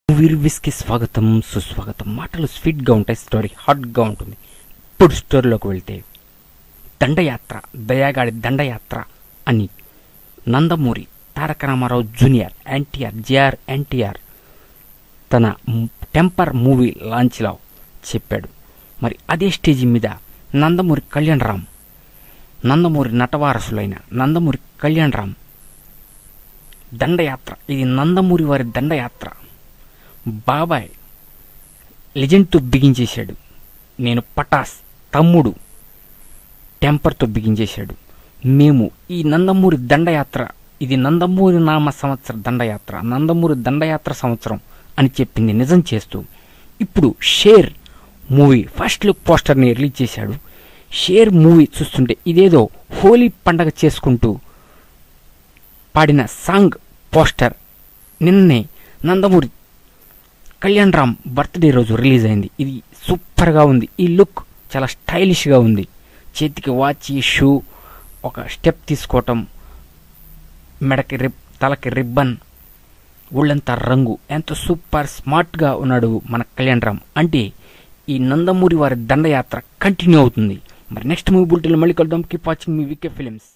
వీర్విస్కి స్వాగతం సుస్వాగతం. మాటలు స్వీట్గా ఉంటాయి, స్టోరీ హాట్గా ఉంటుంది. ఇప్పుడు స్టోరీలోకి వెళ్తే దండయాత్ర, దయాగాడి దండయాత్ర అని నందమూరి తారక రామారావు జూనియర్ ఎన్టీఆర్ తన టెంపర్ మూవీ లాంచ్లో చెప్పాడు. మరి అదే స్టేజీ మీద నందమూరి కళ్యాణరామ్, నందమూరి నటవారసులైన నందమూరి కళ్యాణరామ్ దండయాత్ర, ఇది నందమూరి వారి దండయాత్ర. బాబాయ్ లెజెండ్తో బిగించేశాడు. నేను పటాస్ తమ్ముడు టెంపర్తో బిగించేశాడు. మేము ఈ నందమూరి దండయాత్ర, ఇది నందమూరి నామ సంవత్సర దండయాత్ర, నందమూరి దండయాత్ర సంవత్సరం అని చెప్పింది నిజం చేస్తూ ఇప్పుడు షేర్ మూవీ ఫస్ట్ లుక్ పోస్టర్ని రిలీజ్ చేశాడు. షేర్ మూవీ చూస్తుంటే ఇదేదో హోలీ పండగ చేసుకుంటూ పాడిన సాంగ్ పోస్టర్ నిన్నే నందమూరి కళ్యాణరామ్ బర్త్డే రోజు రిలీజ్ అయింది. ఇది సూపర్గా ఉంది. ఈ లుక్ చాలా స్టైలిష్గా ఉంది. చేతికి వాచ్, షూ, ఒక స్టెప్ తీసుకోవటం, మెడకి తలకి రిబ్బన్, ఒళ్ళంతా రంగు, ఎంతో సూపర్ స్మార్ట్గా ఉన్నాడు మన కళ్యాణరామ్. అంటే ఈ నందమూరి వారి దండయాత్ర కంటిన్యూ అవుతుంది. మరి నెక్స్ట్ మూవీ బులెటిన్లో మళ్ళీ కలుద్దాం. కీప్ వాచింగ్ మీ వికే ఫిలిమ్స్.